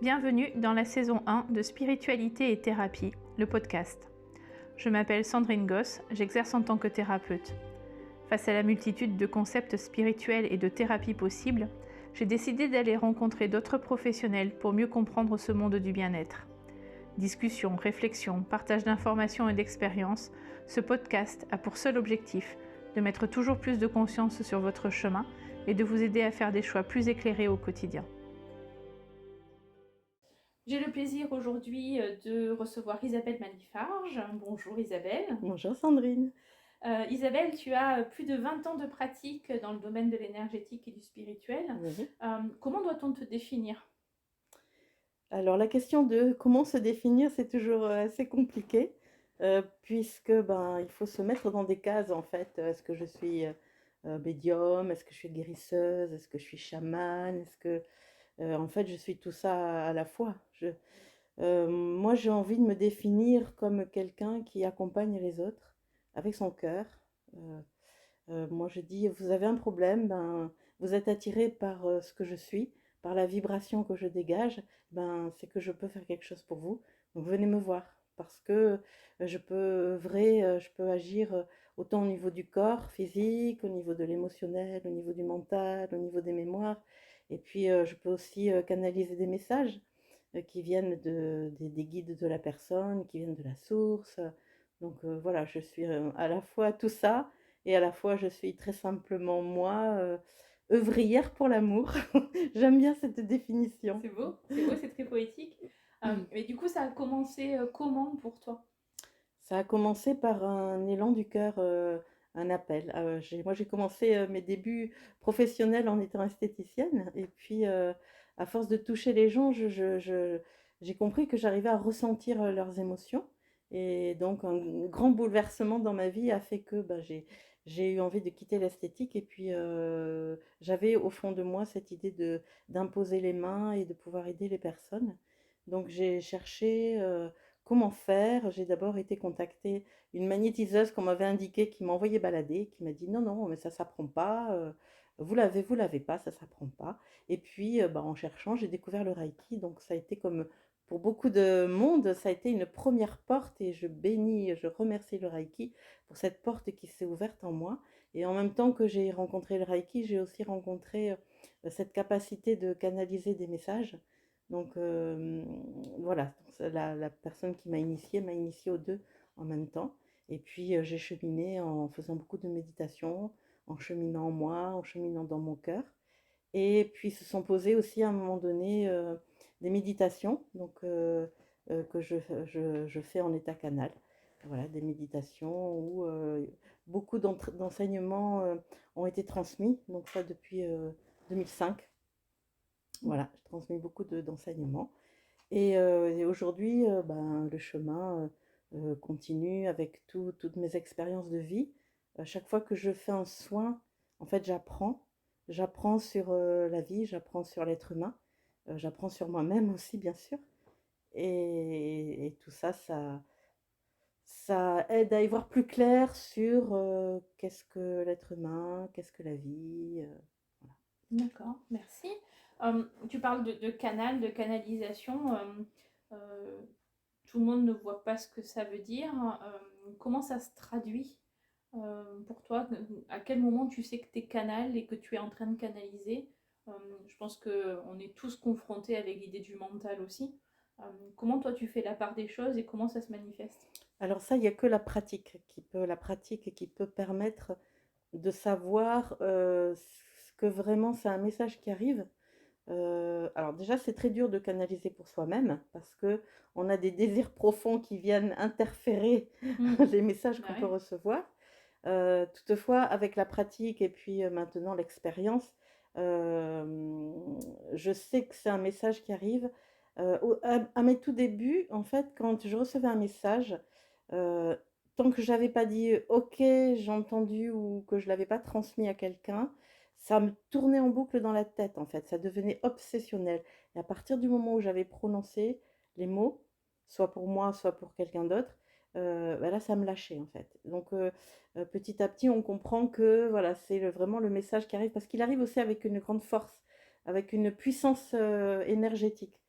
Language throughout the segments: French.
Bienvenue dans la saison 1 de Spiritualité et Thérapie, le podcast. Je m'appelle Sandrine Goss, j'exerce en tant que thérapeute. Face à la multitude de concepts spirituels et de thérapies possibles, j'ai décidé d'aller rencontrer d'autres professionnels pour mieux comprendre ce monde du bien-être. Discussion, réflexion, partage d'informations et d'expériences, ce podcast a pour seul objectif de mettre toujours plus de conscience sur votre chemin et de vous aider à faire des choix plus éclairés au quotidien. J'ai le plaisir aujourd'hui de recevoir Isabelle Malifarge. Bonjour Isabelle. Bonjour Sandrine. Isabelle, tu as plus de 20 ans de pratique dans le domaine de l'énergétique et du spirituel. Oui. Comment doit-on te définir ? Alors la question de comment se définir, c'est toujours assez compliqué, puisque il faut se mettre dans des cases en fait. Est-ce que je suis médium? Est-ce que je suis guérisseuse? Est-ce que je suis chamane? Est-ce que en fait je suis tout ça à la fois? Moi j'ai envie de me définir comme quelqu'un qui accompagne les autres avec son cœur. Euh, Moi je dis: «Vous avez un problème, vous êtes attiré par, ce que je suis, par la vibration que je dégage, c'est que je peux faire quelque chose pour vous, donc venez me voir». Parce que, je peux œuvrer, je peux agir, autant au niveau du corps physique, au niveau de l'émotionnel, au niveau du mental, au niveau des mémoires et puis, je peux aussi, canaliser des messages, qui viennent des guides de la personne, qui viennent de la source, donc voilà, je suis, à la fois tout ça et à la fois, je suis très simplement moi, œuvrière pour l'amour. J'aime bien cette définition. C'est beau, c'est très poétique. Mais du coup, ça a commencé comment pour toi ? Ça a commencé par un élan du cœur, un appel. J'ai commencé, mes débuts professionnels en étant esthéticienne et puis, à force de toucher les gens, j'ai compris que j'arrivais à ressentir, leurs émotions et donc un grand bouleversement dans ma vie a fait que, j'ai eu envie de quitter l'esthétique et puis, j'avais au fond de moi cette idée d'imposer les mains et de pouvoir aider les personnes. Donc j'ai cherché, comment faire? J'ai d'abord été contacter une magnétiseuse qu'on m'avait indiqué, qui m'a envoyée balader, qui m'a dit: «Non, non, mais ça s'apprend pas, vous l'avez pas, ça s'apprend pas» et puis, en cherchant, j'ai découvert le reiki, donc ça a été comme pour beaucoup de monde, ça a été une première porte et je remercie le reiki pour cette porte qui s'est ouverte en moi et en même temps que j'ai rencontré le reiki, j'ai aussi rencontré, cette capacité de canaliser des messages donc voilà, c'est la personne qui m'a initiée aux 2 en même temps et puis, j'ai cheminé en faisant beaucoup de méditation, en cheminant en moi, en cheminant dans mon cœur et puis se sont posées aussi à un moment donné, des méditations donc que je fais en état canal. Voilà, des méditations où, beaucoup d'enseignements, ont été transmis, donc ça depuis, 2005. Voilà, je transmets beaucoup d'enseignements et aujourd'hui, le chemin, continue avec toutes mes expériences de vie. À chaque fois que je fais un soin, en fait, j'apprends. J'apprends sur, la vie, j'apprends sur l'être humain, j'apprends sur moi-même aussi, bien sûr et tout ça, ça aide à y voir plus clair sur, qu'est-ce que l'être humain, qu'est-ce que la vie, voilà. D'accord, merci. Tu parles de canal, de canalisation. Tout le monde ne voit pas ce que ça veut dire. Comment ça se traduit pour toi? À quel moment tu sais que tu es canal et que tu es en train de canaliser? Euh, je pense qu'on est tous confrontés avec l'idée du mental aussi. Euh, Comment toi tu fais la part des choses et comment ça se manifeste? Alors ça, il y a que la pratique qui peut permettre de savoir, ce que vraiment c'est un message qui arrive. Alors déjà, c'est très dur de canaliser pour soi-même parce que on a des désirs profonds qui viennent interférer Hmm. les messages Bah qu'on peut ouais. recevoir. Toutefois, avec la pratique et puis, maintenant l'expérience, je sais que c'est un message qui arrive. À mes tout débuts, en fait, quand je recevais un message, heu, tant que j'avais pas dit: «OK, j'ai entendu» ou que je l'avais pas transmis à quelqu'un, ça me tournait en boucle dans la tête, en fait, ça devenait obsessionnel et à partir du moment où j'avais prononcé les mots, soit pour moi, soit pour quelqu'un d'autre, là, ça me lâchait, en fait. Donc petit à petit, on comprend que, voilà, c'est vraiment le message qui arrive parce qu'il arrive aussi avec une grande force, avec une puissance, énergétique.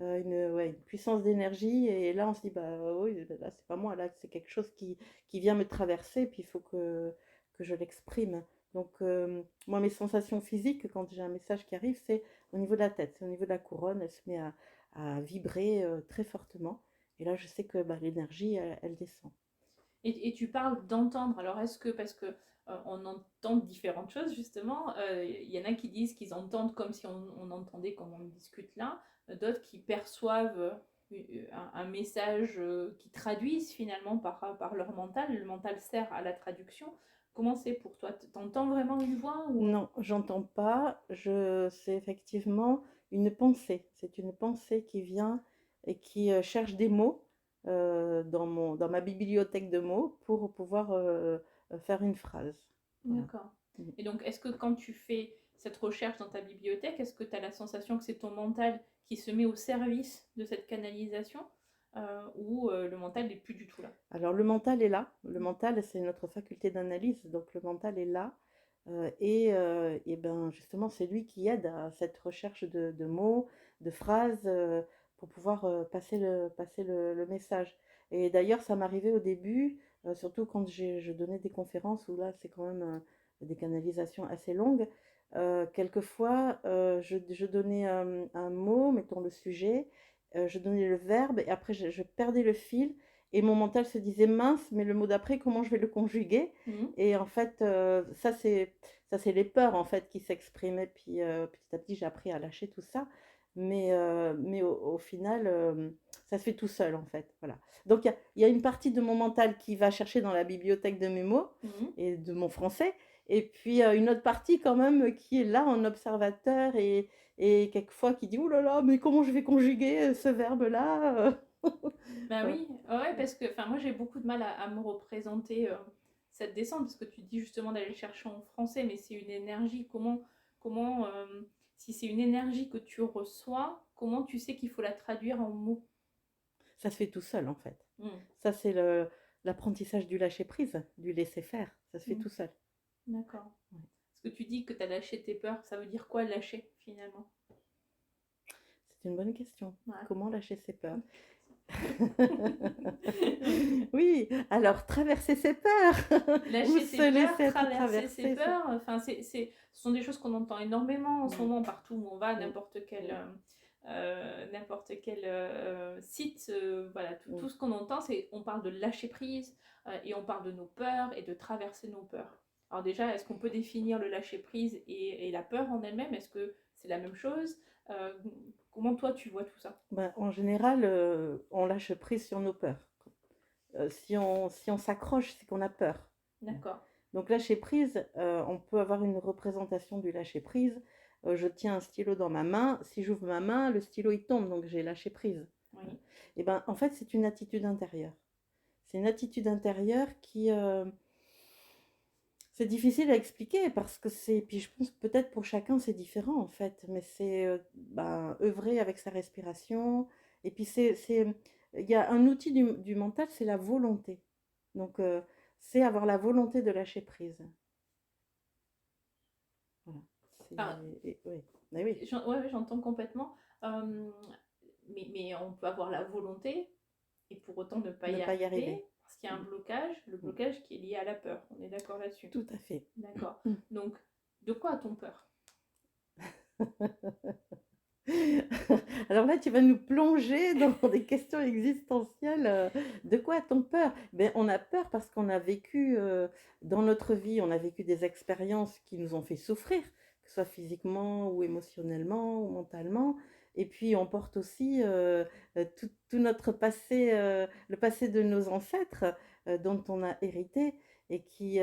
ouais, une puissance d'énergie. Et là, on se dit, bah oui, là, c'est pas moi, là, c'est quelque chose qui vient me traverser, puis il faut que je l'exprime. Donc, moi, mes sensations physiques, quand j'ai un message qui arrive, c'est au niveau de la tête, c'est au niveau de la couronne, elle se met à vibrer très fortement. Et là, je sais que bah, l'énergie, elle descend. Et tu parles d'entendre. Alors, est-ce que, parce que on entend différentes choses, justement, il y en a qui disent qu'ils entendent comme si on entendait comme on discute là, d'autres qui perçoivent un message qui traduisent finalement par leur mental. Le mental sert à la traduction. Comment c'est pour toi? T'entends vraiment une voix ou... Non, j'entends pas. C'est effectivement une pensée. C'est une pensée qui vient et qui cherche des mots dans ma bibliothèque de mots pour pouvoir faire une phrase. Voilà. D'accord. Mm. Et donc, est-ce que quand tu fais cette recherche dans ta bibliothèque, est-ce que tu as la sensation que c'est ton mental qui se met au service de cette canalisation ou le mental n'est plus du tout là? Alors le mental est là. Le mental, c'est notre faculté d'analyse. Donc le mental est là. Et ben justement, c'est lui qui aide à cette recherche de mots, de phrases pour pouvoir passer le message. Et d'ailleurs, ça m'arrivait au début, surtout quand je donnais des conférences où là, c'est quand même des canalisations assez longues. Quelquefois, je donnais un mot, mettons le sujet, je donnais le verbe et après je perdais le fil. Et mon mental se disait mince, mais le mot d'après, comment je vais le conjuguer? Mhm. Et en fait, ça c'est les peurs en fait qui s'exprimaient. Puis petit à petit, j'ai appris à lâcher tout ça. Mais au final, ça se fait tout seul en fait. Voilà. Donc il y a une partie de mon mental qui va chercher dans la bibliothèque de mes mots Mhm. et de mon français. Et puis une autre partie quand même qui est là en observateur et quelquefois qui dit oh là là, mais comment je vais conjuguer ce verbe-là? Bah Voilà. oui, ouais, parce que moi j'ai beaucoup de mal à me représenter cette descente, parce que tu dis justement d'aller le chercher en français, mais c'est une énergie. Comment si c'est une énergie que tu reçois, comment tu sais qu'il faut la traduire en mots? Ça se fait tout seul en fait. Mm. Ça, c'est l'apprentissage du lâcher-prise, du laisser-faire. Ça se fait Mm. tout seul. D'accord. Ouais. Parce que tu dis que tu as lâché tes peurs, ça veut dire quoi lâcher finalement? C'est une bonne question. Ouais. Comment lâcher ses peurs? Ouais. Oui, alors traverser ses peurs ou Lâcher ses se peurs, laisser être traverser ses traversé. peurs, enfin, ce sont des choses qu'on entend énormément en ce Mm, moment partout où on va, mm, n'importe quel site, voilà, mm. tout ce qu'on entend, c'est on parle de lâcher prise et on parle de nos peurs et de traverser nos peurs. Alors déjà, est-ce qu'on peut définir le lâcher prise et la peur en elle-même? Est-ce que c'est la même chose? Euh, Comment toi tu vois tout ça? Ben, en général, on lâche prise sur nos peurs. Si on s'accroche, c'est qu'on a peur. D'accord. Donc lâcher prise, on peut avoir une représentation du lâcher prise. Je tiens un stylo dans ma main. Si j'ouvre ma main, le stylo il tombe, donc j'ai lâché prise. Oui. Et ben en fait, c'est une attitude intérieure. C'est une attitude intérieure qui, c'est difficile à expliquer parce que c'est, puis je pense que peut-être pour chacun c'est différent en fait, mais c'est ben, œuvrer avec sa respiration. Et puis il y a un outil du mental, c'est la volonté. Donc c'est avoir la volonté de lâcher prise. Voilà. Ah, Oui. Mais oui, ouais, j'entends complètement. Euh, mais on peut avoir la volonté et pour autant ne pas ne y pas y arriver. arriver parce qu'il y a un blocage, le Mm. blocage qui est lié à la peur. On est d'accord là-dessus? Tout à fait. D'accord. Mm. Donc, de quoi a-t-on peur? Alors là, tu vas nous plonger dans des questions existentielles. De quoi a-t-on peur? Ben, on a peur parce qu'on a vécu dans notre vie, on a vécu des expériences qui nous ont fait souffrir, que ce soit physiquement ou émotionnellement ou mentalement. Et puis on porte aussi tout notre passé, le passé de nos ancêtres dont on a hérité et qui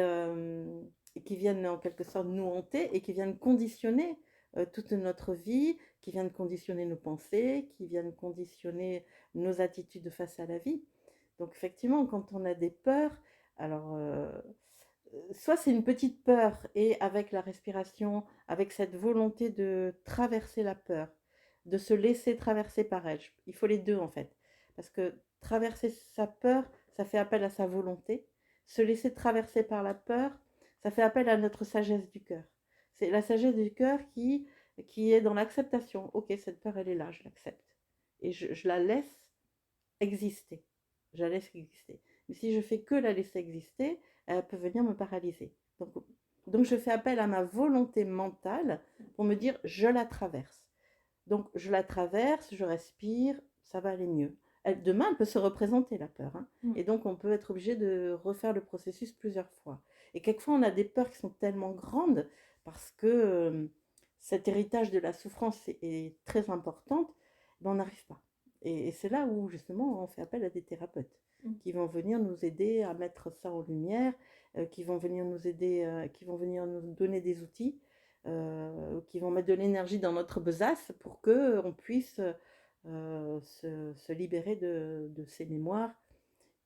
viennent en quelque sorte nous hanter et qui viennent conditionner toute notre vie, qui viennent conditionner nos pensées, qui viennent conditionner nos attitudes face à la vie. Donc effectivement, quand on a des peurs, alors soit c'est une petite peur et avec la respiration, avec cette volonté de traverser la peur, de se laisser traverser par elle. Il faut les deux en fait. Parce que traverser sa peur, ça fait appel à sa volonté. Se laisser traverser par la peur, ça fait appel à notre sagesse du cœur. C'est la sagesse du cœur qui est dans l'acceptation. Ok, cette peur, elle est là, je l'accepte. et je la laisse exister. Je la laisse exister. Mais si je fais que la laisser exister, elle peut venir me paralyser. Donc je fais appel à ma volonté mentale pour me dire je la traverse. Donc je la traverse, je respire, ça va aller mieux. Demain, elle peut se représenter la peur, hein. Et donc on peut être obligé de refaire le processus plusieurs fois. Et quelquefois, on a des peurs qui sont tellement grandes parce que cet héritage de la souffrance est très importante, ben on n'arrive pas. Et c'est là où justement on fait appel à des thérapeutes qui vont venir nous aider à mettre ça en lumière, qui vont venir nous aider, qui vont venir nous donner des outils, qui vont mettre de l'énergie dans notre besace pour que on puisse se libérer de ces mémoires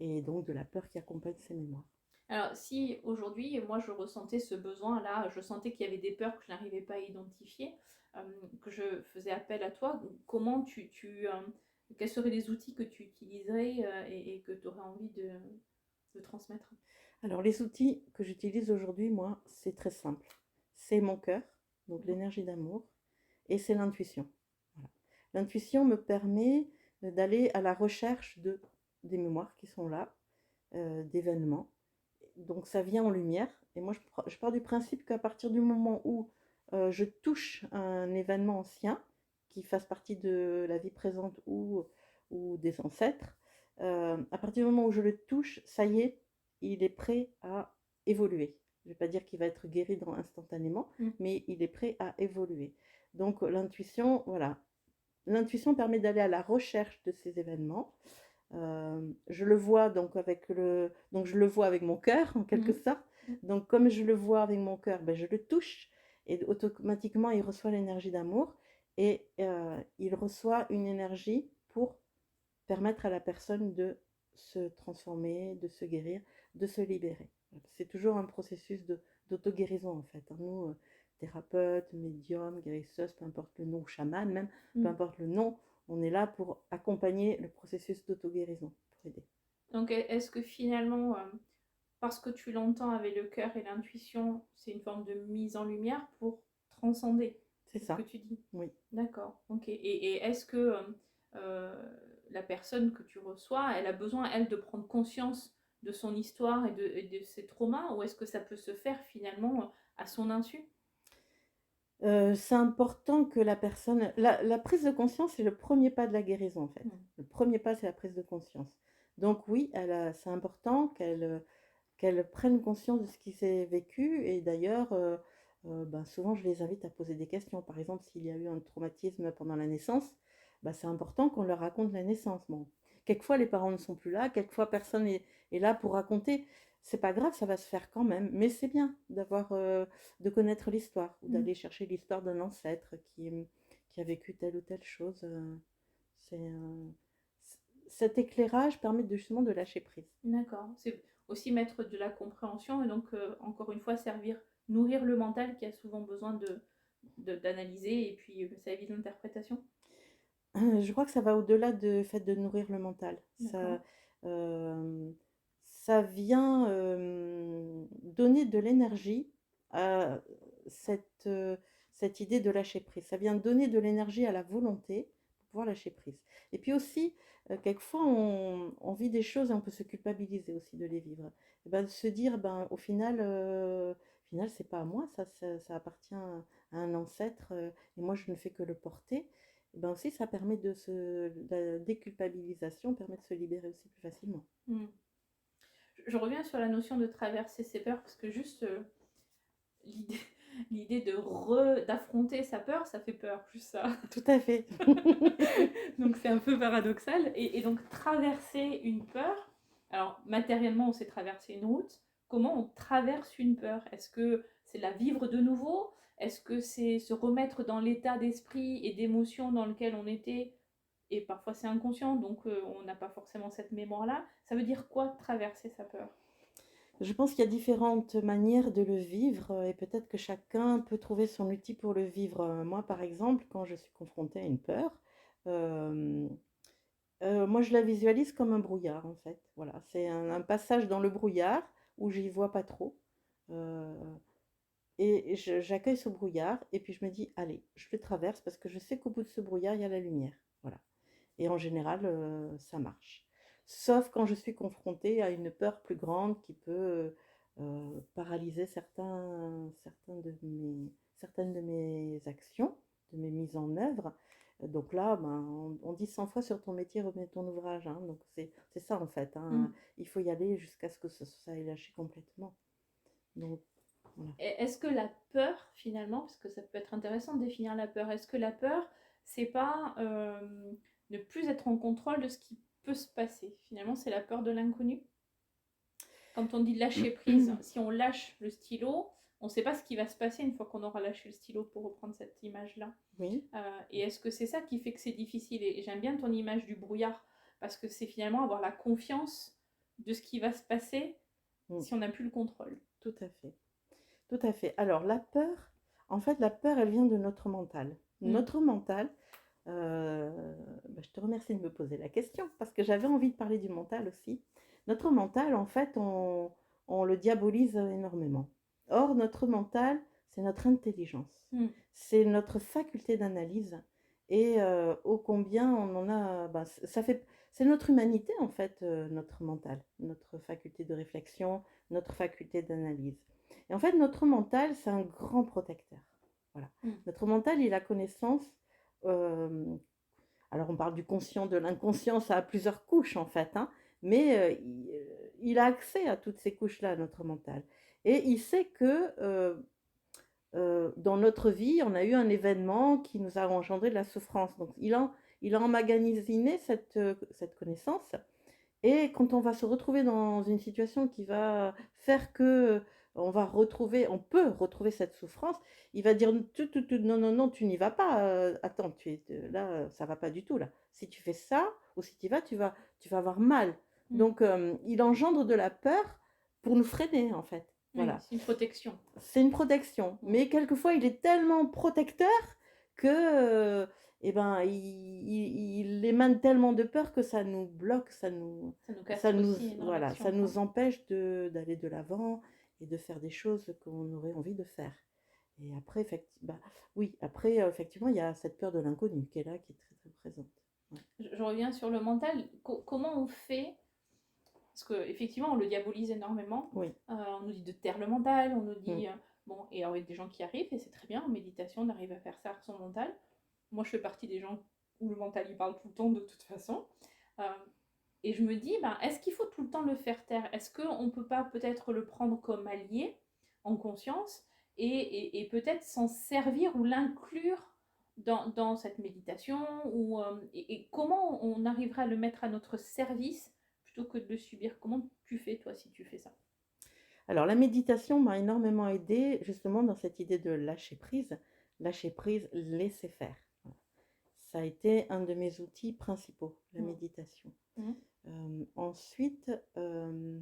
et donc de la peur qui accompagne ces mémoires. Alors, si aujourd'hui, moi, je ressentais ce besoin-là, je sentais qu'il y avait des peurs que je n'arrivais pas à identifier, que je faisais appel à toi, comment quels seraient les outils que tu utiliserais et que tu aurais envie de transmettre? Alors, les outils que j'utilise aujourd'hui, moi, c'est très simple. C'est mon cœur, donc l'énergie d'amour, et c'est l'intuition. Voilà. L'intuition me permet d'aller à la recherche des mémoires qui sont là, d'événements. Donc ça vient en lumière. Et moi, je pars du principe qu'à partir du moment où je touche un événement ancien qui fasse partie de la vie présente ou des ancêtres, à partir du moment où je le touche, ça y est, il est prêt à évoluer. Je ne vais pas dire qu'il va être guéri instantanément, mais il est prêt à évoluer. Donc l'intuition, voilà. L'intuition permet d'aller à la recherche de ces événements. Je le vois donc je le vois avec mon cœur en quelque sorte. Donc comme je le vois avec mon cœur, ben, je le touche et automatiquement il reçoit l'énergie d'amour et il reçoit une énergie pour permettre à la personne de se transformer, de se guérir, de se libérer. C'est toujours un processus d'auto-guérison en fait. Nous, thérapeutes, médiums, guérisseuses, peu importe le nom, chaman même, peu importe le nom, on est là pour accompagner le processus d'auto-guérison, pour aider. Donc, est-ce que finalement, parce que tu l'entends avec le cœur et l'intuition, c'est une forme de mise en lumière pour transcender? C'est ça. Ce que tu dis. Oui. D'accord, ok. Et est-ce que la personne que tu reçois, elle a besoin, elle, de prendre conscience de son histoire et de ses traumas, ou est-ce que ça peut se faire finalement à son insu? C'est important que la personne... La prise de conscience, c'est le premier pas de la guérison, en fait. Le premier pas, c'est la prise de conscience. Donc oui, c'est important qu'elle prenne conscience de ce qui s'est vécu. Et d'ailleurs, ben, souvent, je les invite à poser des questions. Par exemple, s'il y a eu un traumatisme pendant la naissance, ben, c'est important qu'on leur raconte la naissance. Bon, quelquefois, les parents ne sont plus là. Quelquefois, personne est là pour raconter. C'est pas grave, ça va se faire quand même. Mais c'est bien de connaître l'histoire ou d'aller chercher l'histoire d'un ancêtre qui a vécu telle ou telle chose. Cet éclairage permet justement de lâcher prise. D'accord. C'est aussi mettre de la compréhension et donc, encore une fois, nourrir le mental qui a souvent besoin d'analyser et puis ça évite l'interprétation. Je crois que ça va au-delà du fait de nourrir le mental. Ça vient donner de l'énergie à cette idée de lâcher prise. Ça vient donner de l'énergie à la volonté pour pouvoir lâcher prise. Et puis aussi, quelquefois, on vit des choses et on peut se culpabiliser aussi de les vivre. Et ben, de se dire, ben, au final, c'est pas à moi, ça appartient à un ancêtre et moi, je ne fais que le porter. Et ben aussi, ça permet la déculpabilisation permet de se libérer aussi plus facilement. Je reviens sur la notion de traverser ses peurs parce que juste l'idée d'affronter sa peur, ça fait peur, plus ça. Tout à fait. Donc c'est un peu paradoxal. Et donc traverser une peur, alors matériellement on sait traverser une route, comment on traverse une peur? Est-ce que c'est la vivre de nouveau? Est-ce que c'est se remettre dans l'état d'esprit et d'émotion dans lequel on était? Et parfois c'est inconscient, donc on n'a pas forcément cette mémoire-là. Ça veut dire quoi traverser sa peur? Je pense qu'il y a différentes manières de le vivre et peut-être que chacun peut trouver son outil pour le vivre. Moi, par exemple, quand je suis confrontée à une peur, moi je la visualise comme un brouillard en fait. Voilà, c'est un passage dans le brouillard où j'y vois pas trop. Euh, et j'accueille ce brouillard et puis je me dis, allez, je le traverse parce que je sais qu'au bout de ce brouillard, il y a la lumière. Voilà. Et en général, ça marche. Sauf quand je suis confrontée à une peur plus grande qui peut, paralyser certaines de mes actions, de mes mises en œuvre. Donc là, ben, on dit 100 fois sur ton métier, remets ton ouvrage, hein, donc c'est ça en fait, Mm. hein, il faut y aller jusqu'à ce que ça ait lâché complètement. Donc voilà. Est-ce que la peur, finalement, parce que ça peut être intéressant de définir la peur, est-ce que la peur, c'est pas ne plus être en contrôle de ce qui peut se passer? Finalement, c'est la peur de l'inconnu. Quand on dit lâcher prise, si on lâche le stylo, on ne sait pas ce qui va se passer une fois qu'on aura lâché le stylo, pour reprendre cette image-là. Oui. Et est-ce que c'est ça qui fait que c'est difficile? Et j'aime bien ton image du brouillard, parce que c'est finalement avoir la confiance de ce qui va se passer si on n'a plus le contrôle. Tout à fait. Tout à fait. Alors la peur, en fait, la peur, elle vient de notre mental. Notre mental, je te remercie de me poser la question, parce que j'avais envie de parler du mental aussi. Notre mental, en fait, on le diabolise énormément. Or, notre mental, c'est notre intelligence. C'est notre faculté d'analyse. Et ô combien on en a... c'est notre humanité, en fait, notre mental. Notre faculté de réflexion, notre faculté d'analyse. Et en fait, notre mental, c'est un grand protecteur. Voilà. Notre mental, il a connaissance... alors, on parle du conscient, de l'inconscient, ça a plusieurs couches, en fait, hein, mais il a accès à toutes ces couches-là, notre mental. Et il sait que dans notre vie, on a eu un événement qui nous a engendré de la souffrance. Donc, il a emmagasiné cette connaissance. Et quand on va se retrouver dans une situation qui va faire que on peut retrouver cette souffrance, il va dire non, non, non, tu n'y vas pas. Attends, là, ça va pas du tout là. Si tu fais ça ou si tu y vas, tu vas avoir mal. Donc, il engendre de la peur pour nous freiner en fait. Voilà. Oui, c'est une protection. C'est une protection. Mais quelquefois, il est tellement protecteur que il émane tellement de peur que ça nous bloque, Ça nous castre aussi dans voilà, l'action, ça nous empêche d'aller de l'avant et de faire des choses qu'on aurait envie de faire. Et après, effectivement, il y a cette peur de l'inconnu qui est là, qui est très, très présente. Ouais. Je reviens sur le mental. Comment on fait? Parce qu'effectivement, on le diabolise énormément. Oui. On nous dit de taire le mental, on nous dit... bon, et alors il y a des gens qui arrivent, et c'est très bien, en méditation, on arrive à faire ça avec son mental. Moi, je fais partie des gens où le mental, il parle tout le temps, de toute façon. Et je me dis, est-ce qu'il faut tout le temps le faire taire? Est-ce qu'on ne peut pas peut-être le prendre comme allié, en conscience, et peut-être s'en servir ou l'inclure dans cette méditation et comment on arriverait à le mettre à notre service plutôt que de le subir? Comment tu fais, toi, si tu fais ça? Alors, la méditation m'a énormément aidée justement dans cette idée de lâcher prise, laisser faire. Voilà. Ça a été un de mes outils principaux, la méditation. Ensuite, je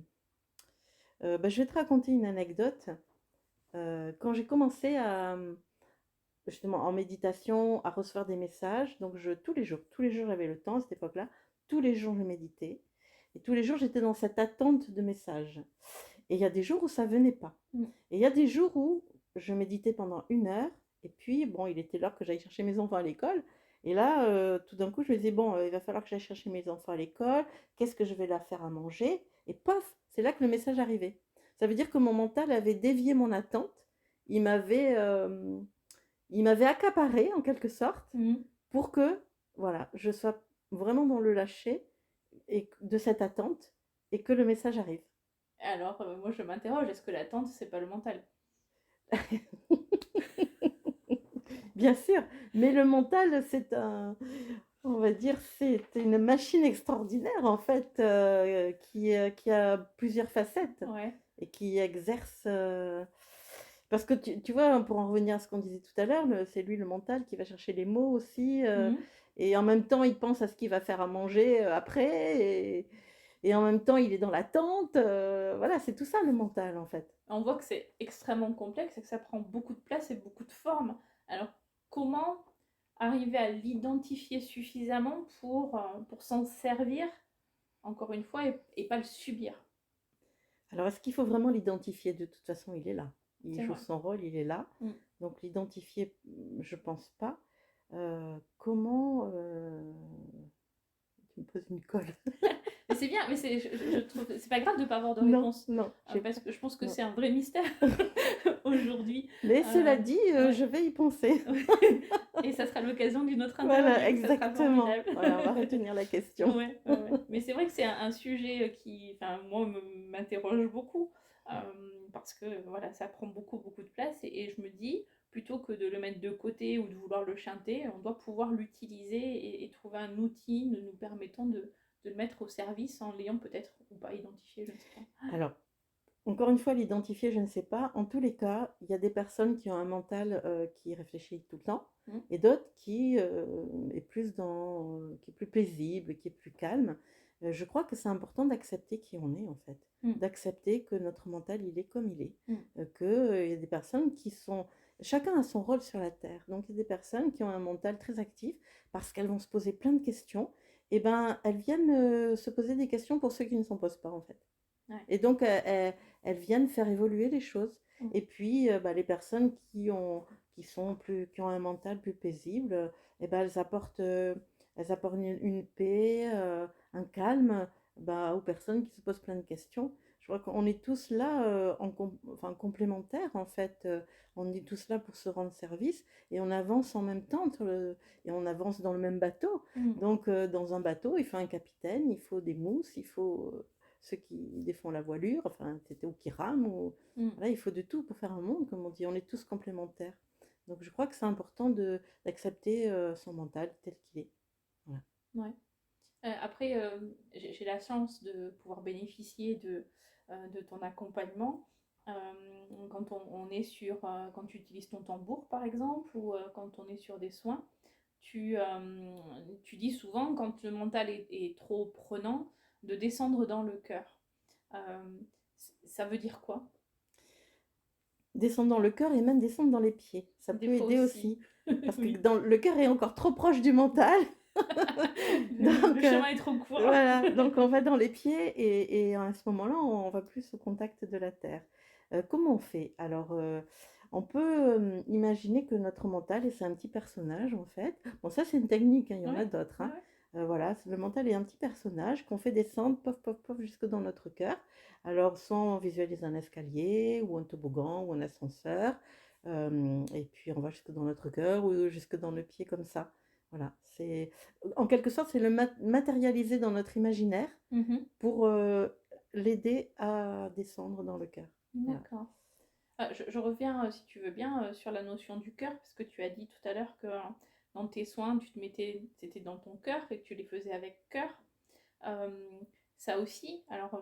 vais te raconter une anecdote. Quand j'ai commencé justement en méditation, à recevoir des messages, donc tous les jours j'avais le temps à cette époque-là, tous les jours je méditais, et tous les jours j'étais dans cette attente de messages. Et il y a des jours où ça venait pas. Et il y a des jours où je méditais pendant 1 heure, et puis bon, il était l'heure que j'aille chercher mes enfants à l'école. Et là, tout d'un coup, je me disais, bon, il va falloir que j'aille chercher mes enfants à l'école, qu'est-ce que je vais leur faire à manger? Et paf, c'est là que le message arrivait. Ça veut dire que mon mental avait dévié mon attente, il m'avait accaparé en quelque sorte, pour que, voilà, je sois vraiment dans le lâcher de cette attente, et que le message arrive. Alors, moi, je m'interroge, est-ce que l'attente, c'est pas le mental? Bien sûr, mais le mental, on va dire, c'est une machine extraordinaire en fait, qui a plusieurs facettes et qui exerce. Parce que tu vois, pour en revenir à ce qu'on disait tout à l'heure, c'est lui le mental qui va chercher les mots aussi, et en même temps, il pense à ce qu'il va faire à manger après, et en même temps, il est dans l'attente. Voilà, c'est tout ça le mental en fait. On voit que c'est extrêmement complexe et que ça prend beaucoup de place et beaucoup de formes. Alors, comment arriver à l'identifier suffisamment pour s'en servir, encore une fois, et pas le subir? Alors, est-ce qu'il faut vraiment l'identifier? De toute façon, il est là. Il joue vrai. son rôle, il est là. Donc, l'identifier, je pense pas. Comment pose une colle. Mais c'est bien, mais je trouve c'est pas grave de pas avoir de Non, réponse. non, Parce que je pense que non. c'est un vrai mystère aujourd'hui. Mais cela dit, Ouais. je vais y penser. Et ça sera l'occasion d'une autre Voilà, interview, ça sera exactement. formidable. Voilà, on va retenir la question. Ouais. Mais c'est vrai que c'est un sujet qui, enfin, moi, m'interroge beaucoup. Parce que voilà, ça prend beaucoup de place. Et je me dis, plutôt que de le mettre de côté ou de vouloir le chanter, on doit pouvoir l'utiliser et trouver un outil nous permettant de le mettre au service en l'ayant peut-être ou pas identifié, je ne sais pas. Alors, encore une fois, l'identifier, je ne sais pas. En tous les cas, il y a des personnes qui ont un mental qui réfléchit tout le temps et d'autres qui est plus qui est plus paisible, qui est plus calme. Je crois que c'est important d'accepter qui on est en fait, d'accepter que notre mental il est comme il est, qu'il y a des personnes qui sont, chacun a son rôle sur la terre. Donc il y a des personnes qui ont un mental très actif parce qu'elles vont se poser plein de questions. Et ben elles viennent se poser des questions pour ceux qui ne s'en posent pas en fait. Ouais. Et donc, elles viennent faire évoluer les choses. Et puis, les personnes qui ont un mental plus paisible, elles apportent une paix, un calme aux personnes qui se posent plein de questions. Je crois qu'on est tous là enfin, complémentaires, en fait. On est tous là pour se rendre service et on avance en même temps et on avance dans le même bateau. Donc, dans un bateau, il faut un capitaine, il faut des mousses, il faut ceux qui défont la voilure, enfin, ou qui rament. Voilà, il faut de tout pour faire un monde, comme on dit. On est tous complémentaires. Donc, je crois que c'est important d'accepter son mental tel qu'il est. Voilà. Ouais. Après, j'ai la chance de pouvoir bénéficier de ton accompagnement. Quand on est sur, quand tu utilises ton tambour par exemple, ou quand on est sur des soins, tu dis souvent quand le mental est trop prenant, de descendre dans le cœur. Ça veut dire quoi? Descendre dans le cœur et même descendre dans les pieds. Ça Des peut fois aider aussi. aussi. Parce Oui. que le cœur est encore trop proche du mental. Le chemin est trop court. Voilà, donc on va dans les pieds et à ce moment-là, on va plus au contact de la terre. Comment on fait? Alors, on peut imaginer que notre mental, et c'est un petit personnage en fait. Bon, ça c'est une technique, hein, il y en a Ouais, d'autres. Hein. ouais. Voilà, le mental est un petit personnage qu'on fait descendre, pof, pof, pof, jusque dans notre cœur. Alors, soit on visualise un escalier, ou un toboggan, ou un ascenseur, et puis on va jusque dans notre cœur, ou jusque dans le pied comme ça. Voilà, en quelque sorte, c'est le matérialiser dans notre imaginaire pour l'aider à descendre dans le cœur. Voilà. D'accord. Je reviens, si tu veux bien, sur la notion du cœur, parce que tu as dit tout à l'heure que dans tes soins, c'était dans ton cœur et que tu les faisais avec cœur. Ça aussi, alors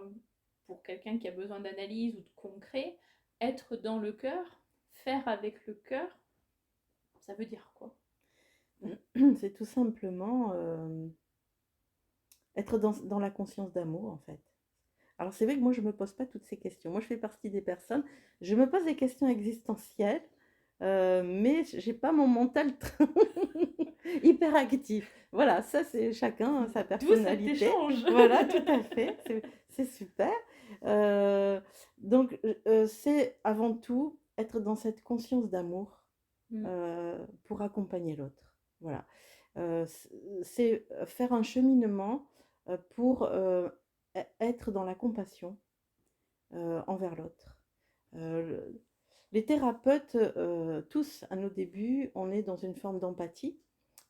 pour quelqu'un qui a besoin d'analyse ou de concret, être dans le cœur, faire avec le cœur, ça veut dire quoi? C'est tout simplement être dans la conscience d'amour, en fait. Alors c'est vrai que moi, je ne me pose pas toutes ces questions. Moi, je fais partie des personnes, je me pose des questions existentielles, mais je n'ai pas mon mental hyper actif. Voilà, ça c'est chacun sa D'où cet personnalité. échange. Voilà, tout à fait, c'est super. Donc, c'est avant tout être dans cette conscience d'amour pour accompagner l'autre. Voilà. C'est faire un cheminement pour être dans la compassion envers l'autre. Les thérapeutes, tous à nos débuts, on est dans une forme d'empathie,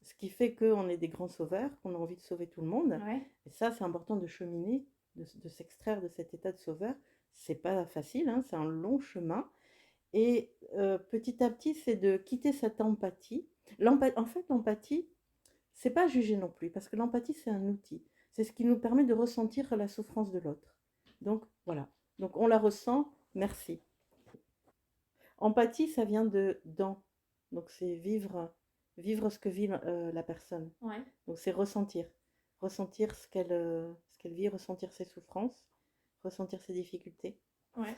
ce qui fait qu'on est des grands sauveurs, qu'on a envie de sauver tout le monde. Ouais. Et ça, c'est important de cheminer, de s'extraire de cet état de sauveur. C'est pas facile, hein, c'est un long chemin. Et petit à petit, c'est de quitter cette empathie. En fait, l'empathie, c'est pas juger non plus, parce que l'empathie, c'est un outil. C'est ce qui nous permet de ressentir la souffrance de l'autre. Donc, voilà. Donc, on la ressent, merci. Empathie, ça vient de dans. Donc, c'est vivre ce que vit la personne. Ouais. Donc, c'est ressentir. Ressentir ce qu'elle vit, ressentir ses souffrances, ressentir ses difficultés. Ouais.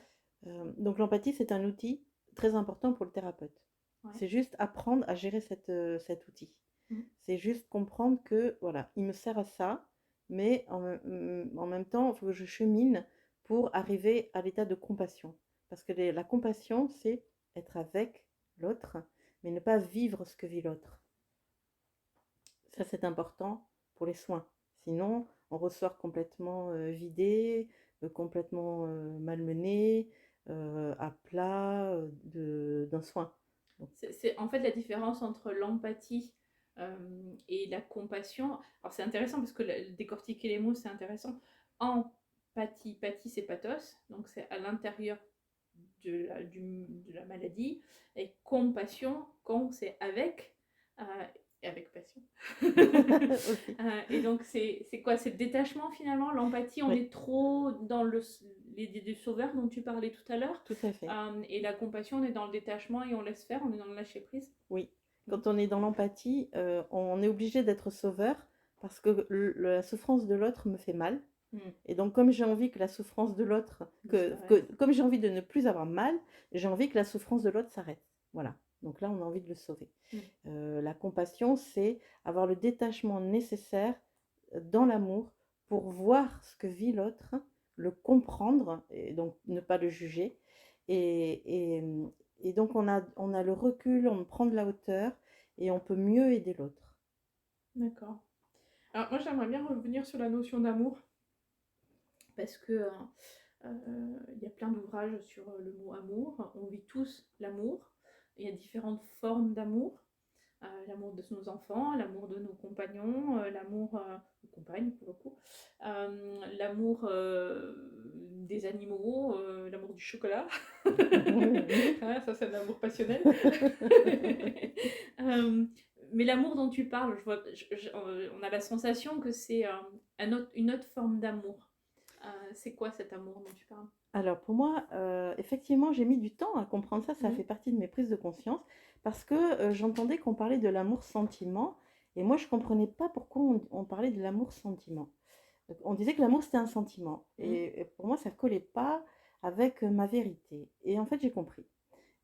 Donc, l'empathie, c'est un outil très important pour le thérapeute. Ouais. C'est juste apprendre à gérer cet outil. C'est juste comprendre que, voilà, il me sert à ça, mais en même temps, il faut que je chemine pour arriver à l'état de compassion. Parce que la compassion, c'est être avec l'autre, mais ne pas vivre ce que vit l'autre. Ça, c'est important pour les soins. Sinon, on ressort complètement vidé, complètement malmené, à plat d'un soin. Donc, C'est en fait la différence entre l'empathie et la compassion. Alors c'est intéressant parce que décortiquer les mots, c'est intéressant. Empathie, pathie, c'est pathos, donc c'est à l'intérieur de la maladie. Et compassion, con, c'est avec, euh, et avec passion. aussi. Et donc c'est quoi? C'est le détachement finalement. L'empathie, on Oui, est trop dans l'idée du sauveur dont tu parlais tout à l'heure. tout à fait. Et la compassion, on est dans le détachement et on laisse faire, on est dans le lâcher prise. Oui. Mm. Quand on est dans l'empathie, on est obligé d'être sauveur parce que la souffrance de l'autre me fait mal. Mm. Et donc, comme j'ai envie que la souffrance de l'autre, comme j'ai envie de ne plus avoir mal, j'ai envie que la souffrance de l'autre s'arrête. Voilà. Donc là, on a envie de le sauver. La compassion, c'est avoir le détachement nécessaire dans l'amour pour voir ce que vit l'autre, le comprendre, et donc ne pas le juger. Et, et, et donc, on a le recul, on prend de la hauteur et on peut mieux aider l'autre. D'accord. Alors moi j'aimerais bien revenir sur la notion d'amour parce que il y a plein d'ouvrages sur le mot amour. On vit tous l'amour. Il y a différentes formes d'amour. L'amour de nos enfants, l'amour de nos compagnons, l'amour de compagnes pour le coup, l'amour des animaux, l'amour du chocolat. Ah, ça c'est l'amour passionnel. Euh, mais l'amour dont tu parles, on a la sensation que c'est une autre forme d'amour. C'est quoi cet amour dont tu parles? Alors pour moi, effectivement, j'ai mis du temps à comprendre ça, ça a Mhm. fait partie de mes prises de conscience, parce que j'entendais qu'on parlait de l'amour-sentiment, et moi je ne comprenais pas pourquoi on parlait de l'amour-sentiment. On disait que l'amour c'était un sentiment, Mhm. et pour moi ça ne collait pas avec ma vérité. Et en fait j'ai compris.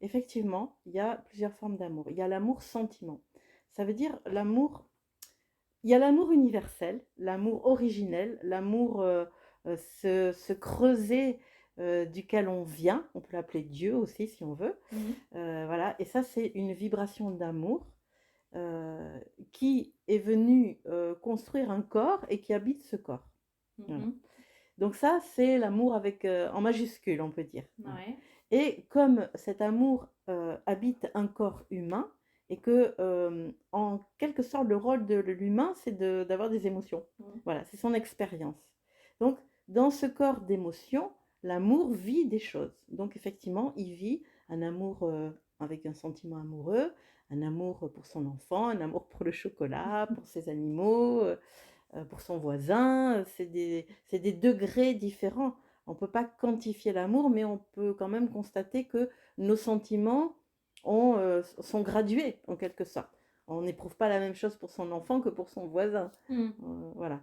Effectivement, il y a plusieurs formes d'amour. Il y a l'amour-sentiment. Ça veut dire l'amour, il y a l'amour universel, l'amour originel, l'amour se creuser duquel on vient, on peut l'appeler Dieu aussi si on veut. Mhm. Voilà, et ça c'est une vibration d'amour euh, qui est venue construire un corps et qui habite ce corps. Voilà. Mhm. Donc ça c'est l'amour avec en majuscule on peut dire. Voilà. Ouais. Et comme cet amour habite un corps humain, et que, en quelque sorte, le rôle de l'humain, c'est d'avoir des émotions. Mhm. Voilà, c'est son expérience. Donc, dans ce corps d'émotions, l'amour vit des choses. Donc, effectivement, il vit un amour avec un sentiment amoureux, un amour pour son enfant, un amour pour le chocolat, pour ses animaux, pour son voisin. C'est des degrés différents. On ne peut pas quantifier l'amour, mais on peut quand même constater que nos sentiments sont gradués, en quelque sorte. On n'éprouve pas la même chose pour son enfant que pour son voisin. Mhm. Voilà.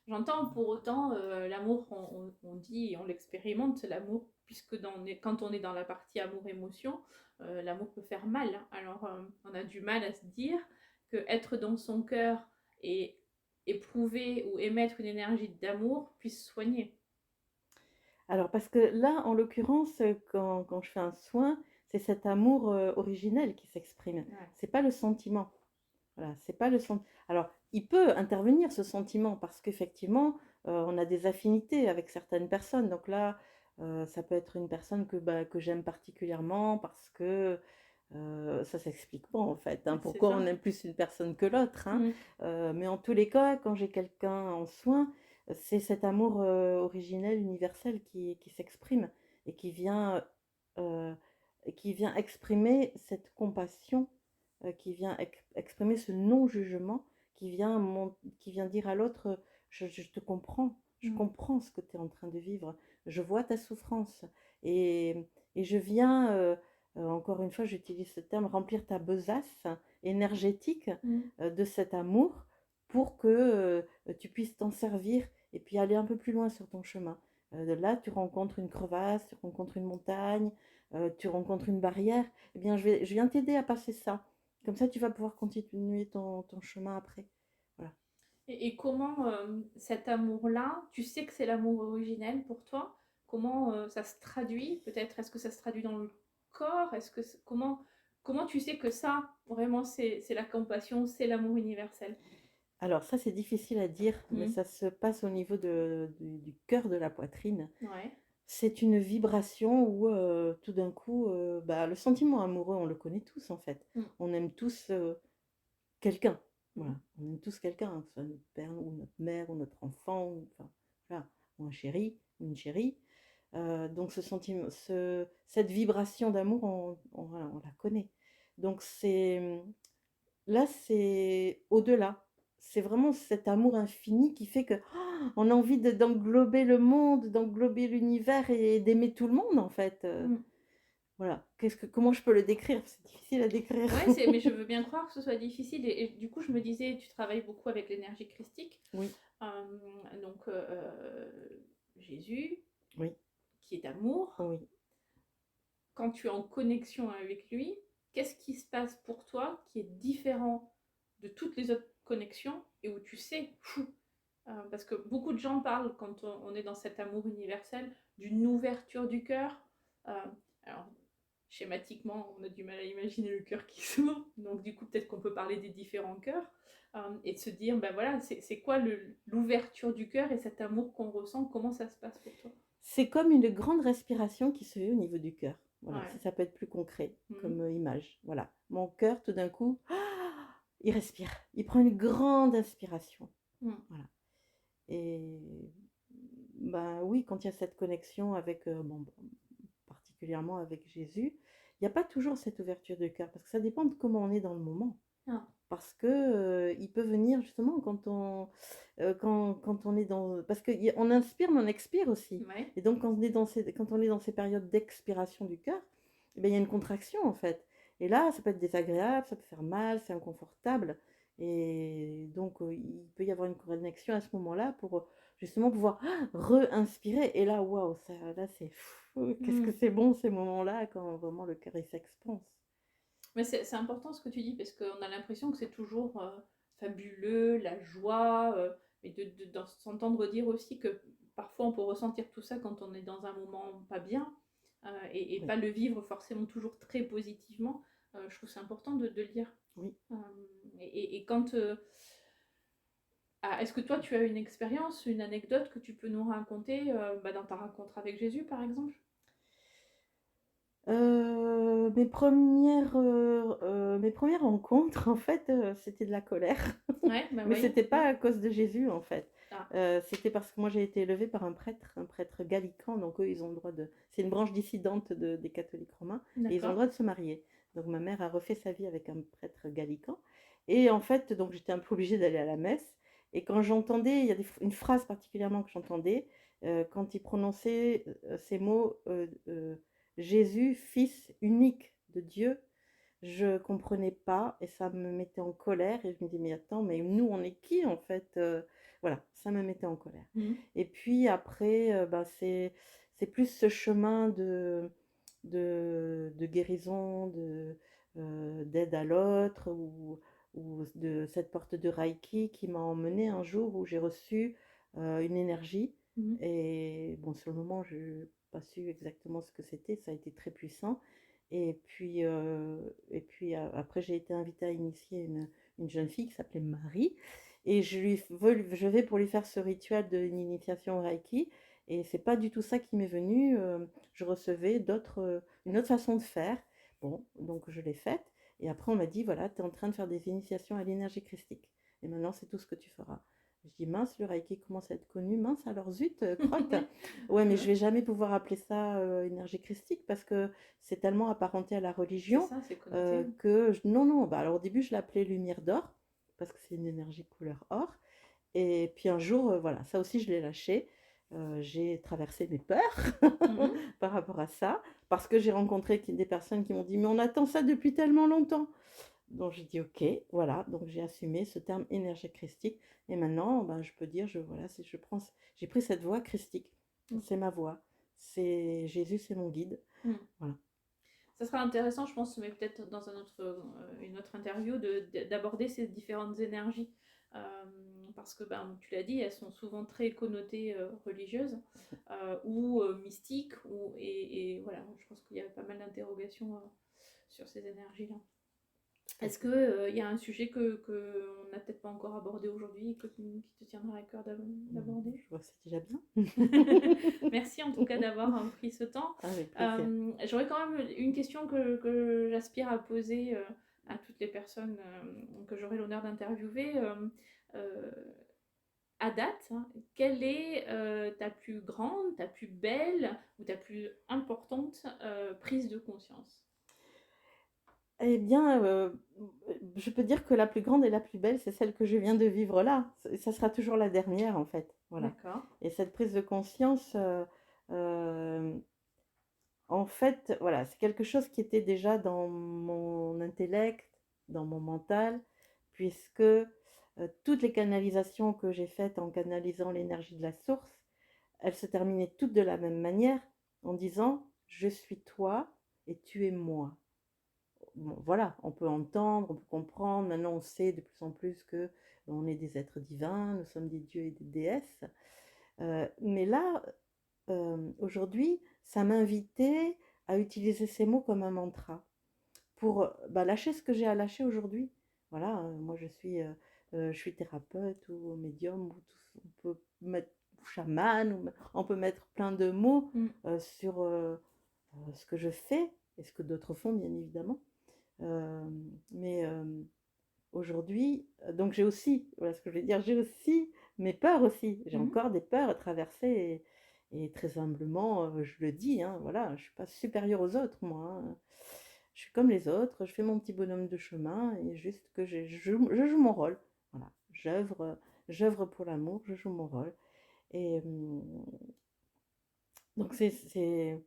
J'entends pour autant l'amour, on dit et on l'expérimente, l'amour, puisque quand on est dans la partie amour-émotion, l'amour peut faire mal. Alors on a du mal à se dire que être dans son cœur et éprouver ou émettre une énergie d'amour puisse soigner. Alors, parce que là, en l'occurrence, quand je fais un soin, c'est cet amour originel qui s'exprime. Ouais. C'est pas le sentiment. Voilà, c'est pas le sentiment. Alors, il peut intervenir ce sentiment parce qu'effectivement, on a des affinités avec certaines personnes. Donc là, ça peut être une personne que j'aime particulièrement parce que ça s'explique pas en fait, hein, C'est pourquoi ça. on aime plus une personne que l'autre, hein. Mm. Mais en tous les cas, quand j'ai quelqu'un en soin, c'est cet amour originel, universel qui s'exprime et euh, qui vient exprimer cette compassion, qui vient exprimer ce non-jugement, qui vient dire à l'autre, je te comprends, je Mm. comprends ce que tu es en train de vivre, je vois ta souffrance et je viens, encore une fois, j'utilise ce terme, remplir ta besace énergétique Mm. de cet amour pour que tu puisses t'en servir et puis aller un peu plus loin sur ton chemin. De là, tu rencontres une crevasse, tu rencontres une montagne, tu rencontres une barrière. Eh bien, je viens t'aider à passer ça. Comme ça, tu vas pouvoir continuer ton chemin après. Voilà. Et comment cet amour-là, tu sais que c'est l'amour originel pour toi, comment ça se traduit? Peut-être est-ce que ça se traduit dans le corps? Comment tu sais que ça, vraiment, c'est la compassion, c'est l'amour universel? Alors ça, c'est difficile à dire, mais Mmh. ça se passe au niveau du cœur de la poitrine. Ouais. C'est une vibration où, tout d'un coup, bah, le sentiment amoureux, on le connaît tous, en fait. Mmh. On aime tous, quelqu'un. Mmh. Voilà, on aime tous quelqu'un, que ce soit notre père ou notre mère ou notre enfant ou enfin, voilà, ou un chéri ou une chérie. Donc ce sentiment cette vibration d'amour, voilà, on la connaît. Donc là, c'est au-delà. C'est vraiment cet amour infini qui fait que, on a envie d'englober le monde, d'englober l'univers et d'aimer tout le monde, en fait, Mmh. voilà. Comment je peux le décrire? C'est difficile à décrire. Ouais, mais je veux bien croire que ce soit difficile et du coup, je me disais, tu travailles beaucoup avec l'énergie christique. Oui, Donc, Jésus, oui, qui est amour, oui. quand tu es en connexion avec lui, qu'est-ce qui se passe pour toi qui est différent de toutes les autres connexions et où tu sais, fou, parce que beaucoup de gens parlent, quand on est dans cet amour universel, d'une ouverture du cœur. Euh, alors, schématiquement, on a du mal à imaginer le cœur qui s'ouvre, donc du coup, peut-être qu'on peut parler des différents cœurs, et de se dire, ben voilà, c'est quoi l'ouverture du cœur et cet amour qu'on ressent, comment ça se passe pour toi? C'est comme une grande respiration qui se fait au niveau du cœur. Voilà, Ouais. si ça peut être plus concret Mhm. comme, image. Voilà. Mon cœur, tout d'un coup, il respire. Il prend une grande inspiration. Mhm. Voilà. Et bah, oui, quand il y a cette connexion avec, bon, particulièrement avec Jésus, il y a pas toujours cette ouverture de cœur parce que ça dépend de comment on est dans le moment. Ah. Parce que, il peut venir justement quand on est dans parce qu'on inspire, mais on expire aussi Ouais. et donc quand on est dans ces périodes d'expiration du cœur, et beh, il y a une contraction, en fait et là, ça peut être désagréable, ça peut faire mal, c'est inconfortable et donc il peut y avoir une connexion à ce moment-là pour, justement pouvoir re-inspirer et là, waouh, ça là, c'est qu'est-ce que Mhm. c'est bon ces moments-là quand vraiment le cœur il s'expanse. Mais c'est important ce que tu dis, parce qu'on a l'impression que c'est toujours fabuleux, la joie, et d'en s'entendre dire aussi que parfois on peut ressentir tout ça quand on est dans un moment pas bien, et Oui, pas le vivre forcément toujours très positivement. Je trouve c'est important de le dire. oui. Euh, et quand... est-ce que toi tu as une expérience, une anecdote que tu peux nous raconter, dans ta rencontre avec Jésus par exemple? Mes premières rencontres, en fait, c'était de la colère. Ouais, bah Mais voyons. c'était pas à cause de Jésus, en fait. Ah, C'était parce que moi, j'ai été élevée par un prêtre gallican, donc eux, ils ont le droit de c'est une branche dissidente des catholiques romains et ils ont le d'accord. droit de se marier. Donc ma mère a refait sa vie avec un prêtre gallican et en fait, donc j'étais un peu obligée d'aller à la messe et quand j'entendais, il y a une phrase particulièrement que j'entendais, quand il prononçait, ces mots, Jésus, fils unique de Dieu, je comprenais pas et ça me mettait en colère et je me dis: «Mais attends, mais nous on est qui en fait?» Voilà, ça me mettait en colère Mhm. et puis après, bah, c'est plus ce chemin de guérison, d'aide à l'autre ou de cette porte de Reiki qui m'a emmenée un jour où j'ai reçu, une énergie Mhm. et bon, sur le moment, je pas su exactement ce que c'était, ça a été très puissant après j'ai été invitée à initier une jeune fille qui s'appelait Marie et je vais pour lui faire ce rituel d'une initiation au Reiki et c'est pas du tout ça qui m'est venu, je recevais une autre façon de faire. Bon, donc je l'ai faite et après on m'a dit: «Voilà, tu es en train de faire des initiations à l'énergie christique et maintenant c'est tout ce que tu feras». Je dis: «Mince, le Reiki commence à être connu, mince alors zut, crotte». Ouais, mais je vais jamais pouvoir appeler ça, énergie christique parce que c'est tellement apparenté à la C'est religion, ça, c'est connoté. non, non, bah, alors au début je l'appelais lumière d'or, parce que c'est une énergie couleur or et puis un jour, voilà, ça aussi je l'ai lâché. J'ai traversé mes peurs Mhm. par rapport à ça, parce que j'ai rencontré des personnes qui m'ont dit: «Mais on attend ça depuis tellement longtemps». Donc j'ai dit: «OK», voilà, donc j'ai assumé ce terme énergie christique et maintenant, ben, je peux dire voilà, j'ai pris cette voie christique. Ok. C'est ma voie. C'est Jésus, c'est mon guide. Mm. Voilà. Ça sera intéressant, je pense, mais peut-être dans une autre interview, d'aborder ces différentes énergies. Euh, Parce que, ben, tu l'as dit, elles sont souvent très connotées religieuses, ou mystiques, et voilà, je pense qu'il y a pas mal d'interrogations sur ces énergies-là. Est-ce qu'il y a un sujet qu'on n'a peut-être pas encore abordé aujourd'hui et qui te tiendra à cœur d'aborder? Je vois que c'est déjà bien. Merci en tout cas d'avoir pris ce temps. Avec plaisir. J'aurais quand même une question que j'aspire à poser à toutes les personnes que j'aurai l'honneur d'interviewer. À date, hein, quelle est ta plus grande, ta plus belle ou ta plus importante prise de conscience? Eh bien, je peux dire que la plus grande et la plus belle, c'est celle que je viens de vivre là. Ça sera toujours la dernière, en fait, voilà. D'accord. Et cette prise de conscience, hem, en fait, voilà, c'est quelque chose qui était déjà dans mon intellect, dans mon mental, puisque, toutes les canalisations que j'ai faites en canalisant l'énergie de la source, elles se terminaient toutes de la même manière, en disant: «Je suis toi et tu es moi». Bon, voilà, on peut entendre, on peut comprendre. Maintenant, on sait de plus en plus que on est des êtres divins, nous sommes des dieux et des déesses. Mais là, aujourd'hui, ça m'invitait à utiliser ces mots comme un mantra pour, bah, lâcher ce que j'ai à lâcher aujourd'hui. Voilà, moi je suis thérapeute ou médium ou tout on peut mettre ou chamane ou on peut mettre plein de mots, Mmh. sur, ce que je fais et ce que d'autres font, bien évidemment. Mais aujourd'hui, donc j'ai aussi, voilà ce que je veux dire, j'ai aussi mes peurs aussi. J'ai Mmh. encore des peurs à traverser et très humblement, je le dis, hein, voilà, je suis pas supérieure aux autres moi, hein. Je suis comme les autres, je fais mon petit bonhomme de chemin et juste que je joue mon rôle. Voilà, j'œuvre pour l'amour, je joue mon rôle et donc c'est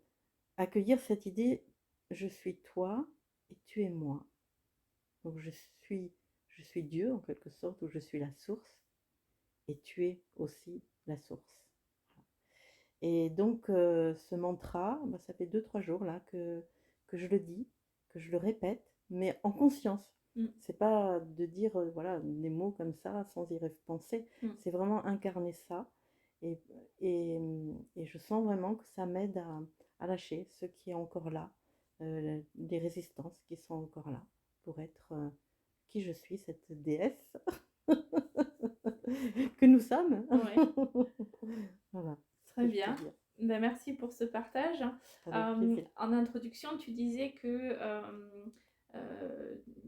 accueillir cette idée: «Je suis toi et tu es moi». Donc je suis Dieu en quelque sorte, ou je suis la source et tu es aussi la source. Et donc ce mantra, bah, ça fait 2 3 jours là que je le dis, que je le répète, mais en conscience. Mmh. C'est pas de dire, voilà, des mots comme ça sans y penser. Mmh. C'est vraiment incarner ça et et je sens vraiment que ça m'aide à lâcher ce qui est encore là, les résistances qui sont encore là pour être, qui je suis, cette déesse que nous sommes. Ouais. Voilà ce Très que je peux bien. dire. Ben, merci pour ce partage. Avec plaisir. En introduction, tu disais que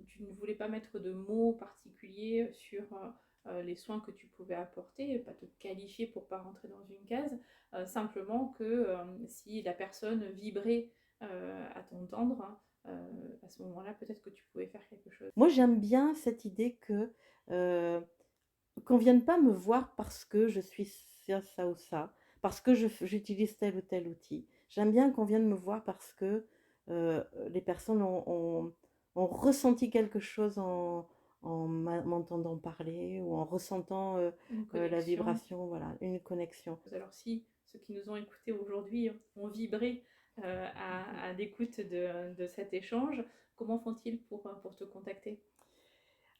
tu ne voulais pas mettre de mots particuliers sur les soins que tu pouvais apporter, pas te qualifier pour pas rentrer dans une case, simplement que si la personne vibrait à t'entendre, hein, à ce moment-là, peut-être que tu pouvais faire quelque chose. Moi, j'aime bien cette idée que, heu, qu'on vienne pas me voir parce que je suis ça, ça ou ça, parce que j'utilise tel ou tel outil. J'aime bien qu'on vienne me voir parce que, les personnes ont ressenti quelque chose en m'entendant parler ou en ressentant, Une la connexion. vibration, voilà, une connexion. Alors si ceux qui nous ont écoutés aujourd'hui ont vibré à l'écoute de cet échange, comment font-ils pour te contacter?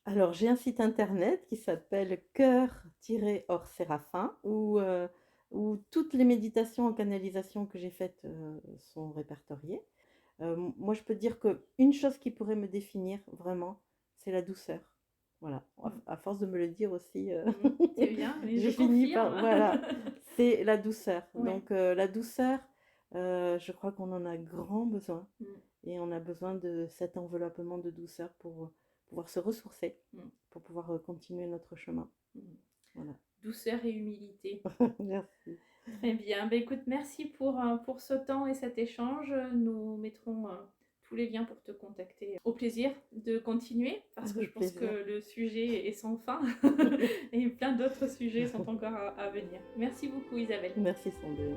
Alors, j'ai un site internet qui s'appelle Cœur-Hors Séraphin où toutes les méditations en canalisation que j'ai faites, sont répertoriées. Moi, je peux dire qu'une chose qui pourrait me définir vraiment, c'est la douceur. Voilà, Mmh. à force de me le dire aussi, Mmh. C'est bien, mais je je finis par confirme. voilà, c'est la douceur. Ouais. Donc la douceur, je crois qu'on en a grand besoin Mmh. et on a besoin de cet enveloppement de douceur pour pouvoir se ressourcer, Mmh. pour pouvoir, continuer notre chemin. Mmh. Voilà. Douceur et humilité. Merci. Très bien. Bah, écoute, merci pour ce temps et cet échange. Nous mettrons tous les liens pour te contacter. Au plaisir de continuer, parce que je Avec pense que plaisir. le sujet est sans fin et plein d'autres sujets sont encore à venir. Merci beaucoup, Isabelle. Merci Sandrine.